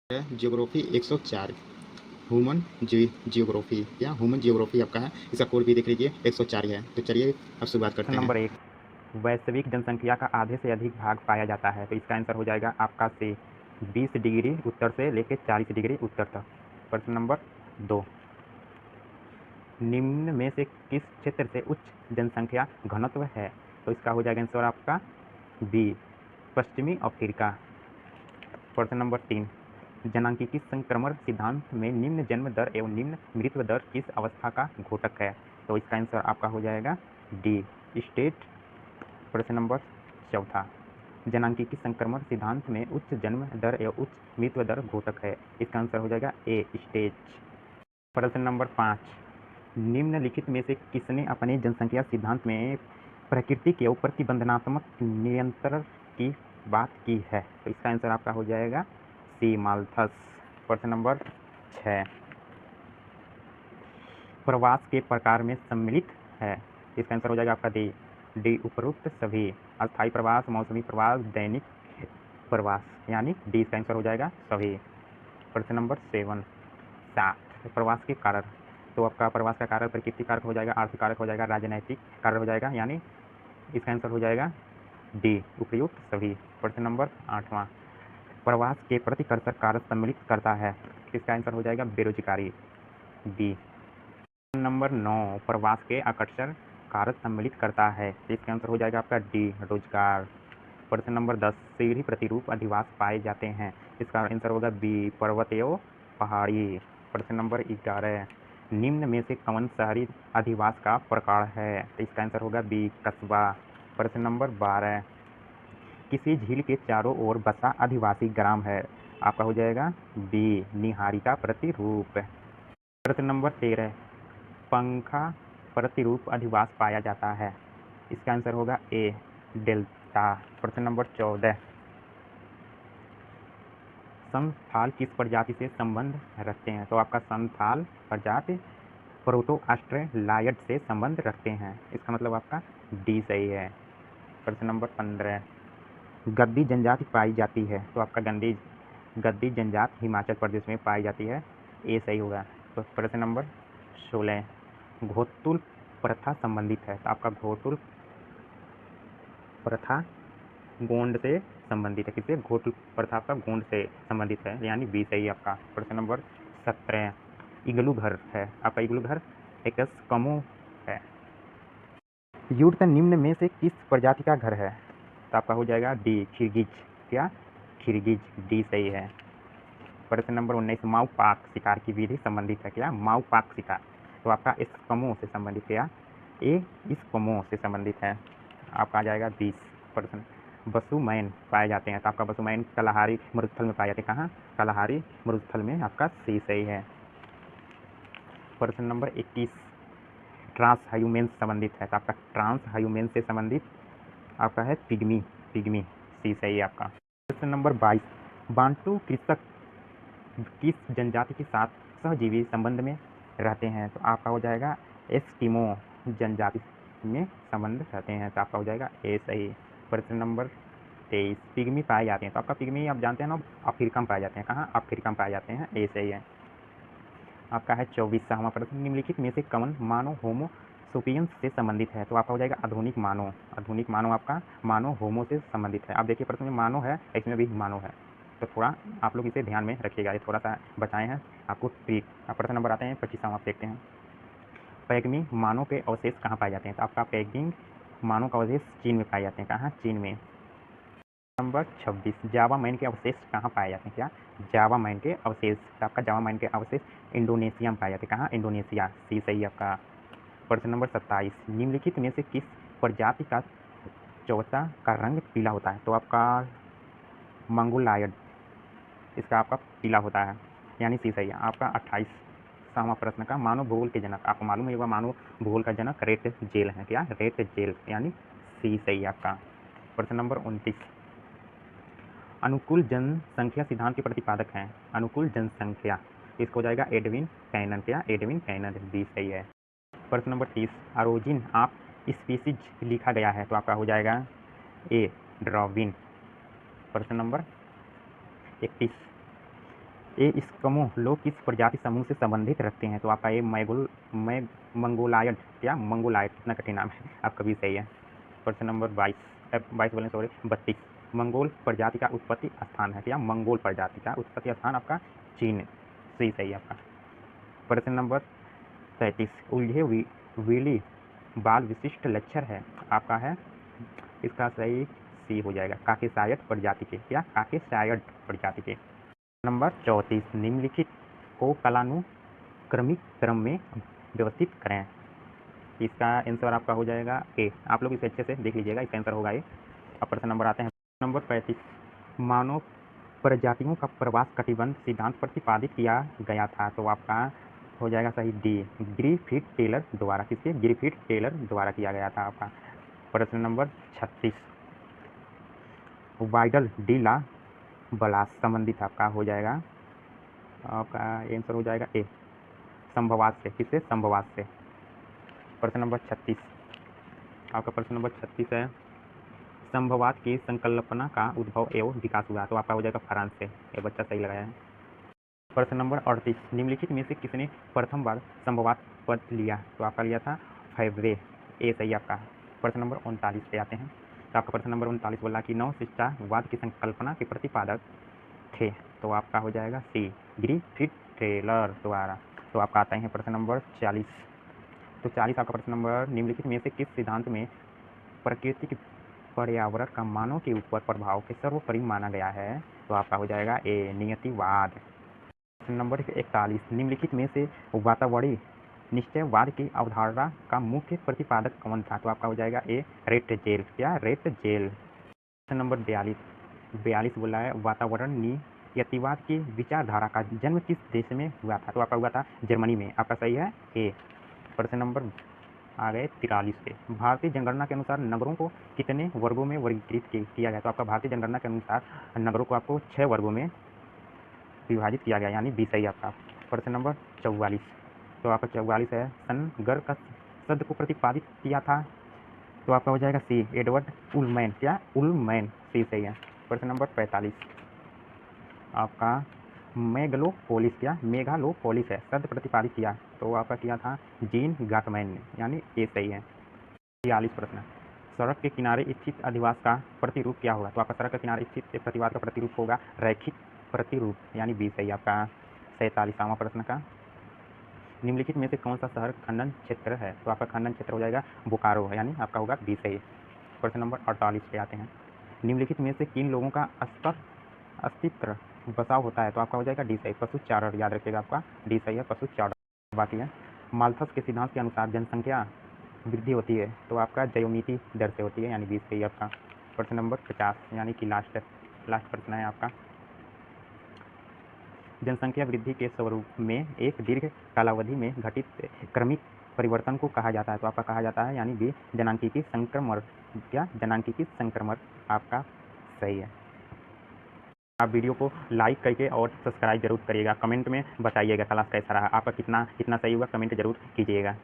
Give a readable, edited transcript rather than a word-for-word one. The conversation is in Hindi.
है जियोग्राफी 104 ह्यूमन जियोग्राफी या ह्यूमन जियोग्राफी आपका है। इसका कोड भी देख लीजिए 104 है। तो चलिए अब शुरुआत करते हैं। नंबर 1, वैश्विक जनसंख्या का आधे से अधिक भाग पाया जाता है। तो इसका आंसर हो जाएगा आपका से 20 डिग्री उत्तर से लेकर 40 डिग्री उत्तर तक। प्रश्न नंबर 2, निम्न में से किस क्षेत्र से उच्च जनसंख्या घनत्व है? तो इसका हो जाएगा आंसर आपका बी, पश्चिमी अफ्रीका। प्रश्न नंबर 3, जनांकीय संक्रमण सिद्धांत में निम्न जन्म दर एवं निम्न मृत्यु दर किस अवस्था का घटक है? तो इसका आंसर आपका हो जाएगा डी, स्टेट। प्रश्न नंबर 4, जनांकीय संक्रमण सिद्धांत में उच्च जन्म दर एवं उच्च मृत्यु दर घटक है। इसका आंसर हो जाएगा ए, स्टेज। प्रश्न नंबर 5, निम्नलिखित में से किसने अपने जनसंख्या सिद्धांत में प्रकृति के ऊपर प्रतिबंधात्मक नियंत्रण की बात की है? तो इसका आंसर आपका हो जाएगा सी, माल्थस। प्रश्न नंबर 6, प्रवास के प्रकार में सम्मिलित है। इसका आंसर हो जाएगा आपका डी, उपरोक्त सभी। अस्थायी प्रवास, मौसमी प्रवास, दैनिक प्रवास, यानी डी इसका आंसर हो जाएगा सभी। प्रश्न नंबर 7, प्रवास के कारण। तो आपका प्रवास का कारण प्रकृति कारक हो जाएगा, आर्थिक कारक हो जाएगा, राजनैतिक कारक हो जाएगा, यानी इसका आंसर हो जाएगा डी, उपयुक्त सभी। प्रश्न नंबर 8, प्रवास के प्रतिकर्षक कारक सम्मिलित करता है। इसका आंसर हो जाएगा बेरोजगारी, बी। नंबर 9, प्रवास के आकर्षण कारक सम्मिलित करता है। इसका आंसर हो जाएगा आपका डी, रोजगार। प्रश्न नंबर 10, सीढ़ी प्रतिरूप अधिवास पाए जाते हैं। इसका आंसर होगा बी, पर्वत एवं पहाड़ी। प्रश्न नंबर 11, निम्न में से कौन शहरी अधिवास का प्रकार है? तो इसका आंसर होगा बी, कस्बा। प्रश्न नंबर 12, किसी झील के चारों ओर बसा आदिवासी ग्राम है? आपका हो जाएगा बी, निहारिका प्रतिरूप। प्रश्न नंबर 13, पंखा प्रतिरूप अधिवास पाया जाता है। इसका आंसर होगा ए, डेल्टा। प्रश्न नंबर 14, संथाल किस प्रजाति से संबंध रखते हैं? तो आपका संथाल प्रजाति प्रोटो ऑस्ट्रेलॉयड से संबंध रखते हैं। इसका मतलब आपका डी सही है। प्रश्न नंबर 15, गद्दी जनजाति पाई जाती है। तो आपका गद्दी जनजाति हिमाचल प्रदेश में पाई जाती है, ए सही होगा। तो प्रश्न नंबर 16, घोटुल प्रथा संबंधित है। तो आपका घोटुल प्रथा गोंड से संबंधित है। किससे? घोटुल प्रथा आपका गोंड से संबंधित है, यानी बी सही आपका। प्रश्न नंबर 17, इग्लू घर है। आपका इग्लू घर एक एस्किमो है। यूर्त निम्न में से किस प्रजाति का घर है? तो आपका हो जाएगा डी, खिरगिज। क्या? खिरगिज, डी सही है। प्रश्न नंबर 19, माऊ पाक शिकार की विधि संबंधित है। क्या? माऊ पाक शिकार। तो आपका एस्किमो से संबंधित, क्या? ए, एस्किमो से संबंधित है। आपका आ जाएगा 20। प्रश्न, वसुमैन पाए जाते हैं। तो आपका वसुमैन कलाहारी मरुस्थल में पाए जाते हैं। कहाँ? कलाहारी मरुस्थल में, आपका सी सही है। प्रश्न नंबर 21, ट्रांस ह्यूमेन संबंधित है। तो आपका ट्रांस ह्यूमेन से संबंधित आपका है पिग्मी, पिग्मी, सी सही है आपका। प्रश्न नंबर 22, बांटू कृषक किस जनजाति के साथ सहजीवी संबंध में रहते हैं? तो आपका हो जाएगा एस्किमो जनजाति में संबंध रहते हैं। तो आपका हो जाएगा ए सही। प्रश्न नंबर 23, पिग्मी पाए जाते हैं। तो आपका पिग्मी आप जानते हैं ना, अफ्रीका में पाए जाते हैं। कहाँ? अफ्रीका में पाए जाते हैं, ए सही है। आपका है 24वां प्रश्न, निम्नलिखित में से कौन मानव होमो सोपियंस से संबंधित है? तो आपका हो जाएगा आधुनिक मानव। आधुनिक मानव आपका मानव होमो से संबंधित है। आप देखिए प्रश्न में मानव है, इसमें भी मानव है, तो थोड़ा आप लोग इसे ध्यान में रखिएगा, ये थोड़ा सा बचाए हैं आपको ट्रिक। आप प्रश्न नंबर आते हैं 25वां, आप देखते हैं, पैगमी मानव के अवशेष कहाँ पाए जाते हैं? तो आपका पैगिंग मानव का अवशेष चीन में पाए जाते हैं। कहाँ? चीन में। नंबर 26, जावा मैन के अवशेष कहाँ पाए जाते हैं? क्या? जावा मैन के अवशेष। तो आपका जावा मैन के अवशेष इंडोनेशिया में पाए जाते हैं। कहाँ? इंडोनेशिया, सी सही आपका। प्रश्न नंबर 27, निम्नलिखित में से किस प्रजाति का त्वचा का रंग पीला होता है? तो आपका मंगोलायड, इसका आपका पीला होता है, यानी सी सही है आपका। 28वां प्रश्न का, मानव भूगोल के जनक, आपको मालूम है मानव भूगोल का जनक रेट जेल है। क्या? रेट जेल, यानी सी सही आपका। प्रश्न नंबर 29, अनुकूल जनसंख्या सिद्धांत के प्रतिपादक हैं। अनुकूल जनसंख्या, इसको हो जाएगा एडविन कैनन। क्या? एडविन कैनन, बी सही है। प्रश्न नंबर 30, अरोजिन ऑफ स्पीसीज लिखा गया है। तो आपका हो जाएगा ए, डार्विन। प्रश्न नंबर 31, ये एस्किमो लोग किस प्रजाति समूह से संबंधित रखते हैं? तो आपका ये मंगोलायड, क्या मंगोलायड, कितना कठिन नाम है, आपका भी सही है। प्रश्न नंबर 22 बोलें सॉरी 32, मंगोल प्रजाति का उत्पत्ति स्थान है क्या? मंगोल प्रजाति का उत्पत्ति स्थान आपका चीन, सही है आपका। प्रश्न नंबर 33, उलझे व्हीली बाल विशिष्ट लक्षण है, आपका है इसका सही सी हो जाएगा, काकेसायड प्रजाति के, क्या काकेसायड प्रजाति के। नंबर 34, निम्नलिखित को कालानुक्रमिक क्रम में व्यवस्थित करें, इसका आंसर आपका हो जाएगा ए। आप लोग इसे अच्छे से देख लीजिएगा, इसका आंसर होगा ए। अब प्रश्न नंबर आते हैं नंबर 35, मानव प्रजातियों का प्रवास कटिबंध सिद्धांत प्रतिपादित किया गया था, तो आपका हो जाएगा सही डी, ग्रिफिथ टेलर द्वारा, किसके? ग्रिफिथ टेलर द्वारा किया गया था आपका। प्रश्न नंबर 36, वाइडल डी ला बलास संबंधित आपका हो जाएगा, आपका आंसर हो जाएगा ए, संभवात से, किससे? संभवात से। प्रश्न नंबर 36, आपका प्रश्न नंबर 36 है, संभवात की संकल्पना का उद्भव एवं विकास हुआ, तो आपका हो जाएगा फ्रांस से, ये बच्चा सही लगाया है। प्रश्न नंबर 38, निम्नलिखित में से किसने प्रथम बार संभवात पद लिया, तो आपका लिया था फैब्रे, ए सही आपका। प्रश्न नंबर 39 पे आते हैं, तो आपका प्रश्न नंबर 39 बोला कि नव शिक्षावाद की संकल्पना के प्रतिपादक थे, तो आपका हो जाएगा सी, ग्रिफिथ टेलर द्वारा। तो आपका आता है प्रश्न नंबर 40, तो 40 आपका प्रश्न नंबर, निम्नलिखित में से किस सिद्धांत में प्रकृति की पर्यावरण का मानव के ऊपर प्रभाव के सर्वोपरि माना गया है, तो आपका हो जाएगा ए, नियतिवाद। प्रश्न नंबर 41, निम्नलिखित में से वातावरणीय निश्चयवाद की अवधारणा का मुख्य प्रतिपादक कौन था, तो आपका हो जाएगा ए, रेटजेल, क्या? रेटजेल। प्रश्न नंबर 42 बोला है, वातावरण नियतिवाद की विचारधारा का जन्म किस देश में हुआ था, तो आपका हुआ था जर्मनी में, आपका सही है ए। प्रश्न नंबर आ गए 43 पे, भारतीय जनगणना के अनुसार नगरों को कितने वर्गों में वर्गीकृत किया गया, तो आपका भारतीय जनगणना के अनुसार नगरों को आपको 6 वर्गों में विभाजित किया गया, यानी 20 सही आपका। प्रश्न नंबर 44, तो आपका 44 है, सनगर का शब्द को प्रतिपादित किया था, तो आपका हो जाएगा सी, एडवर्ड उलमैन, क्या? उलमैन, सी सही है। प्रश्न नंबर 45, आपका मेगालोपोलिस, क्या? मेगालोपोलिस है, शब्द प्रतिपादित किया, तो आपका किया था जीन गाटमैन ने, यानी ये सही है। 46 प्रश्न, सड़क के किनारे स्थित अधिवास का प्रतिरूप क्या होगा, तो आपका सड़क के किनारे स्थित प्रतिवाद का प्रतिरूप होगा रैखिक प्रतिरूप, यानी बी सही आपका। 47वां प्रश्न का, निम्नलिखित में से कौन सा शहर खंडन क्षेत्र है, तो आपका खंडन क्षेत्र हो जाएगा बोकारो, यानी आपका होगा बी सही। प्रश्न नंबर 48 पे आते हैं, निम्नलिखित में से किन लोगों का अस्तित्व बसाव होता है, तो आपका हो जाएगा डी सही, पशु चारण, याद रखिएगा आपका डी सही है, पशु चारण। बाकी है, माल्थस के सिद्धांत के अनुसार जनसंख्या वृद्धि होती है, तो आपका जयोमिति दर से होती है, यानी 20 सही आपका। प्रश्न नंबर 50, यानी कि लास्ट प्रश्न है आपका, जनसंख्या वृद्धि के स्वरूप में एक दीर्घ कालावधि में घटित क्रमिक परिवर्तन को कहा जाता है, तो आपका कहा जाता है, यानी बी, जनांकीय संक्रमण, क्या? जनांकीय संक्रमण आपका सही है। आप वीडियो को लाइक करके और सब्सक्राइब जरूर करिएगा, कमेंट में बताइएगा क्लास कैसा रहा, आपका कितना सही हुआ कमेंट जरूर कीजिएगा।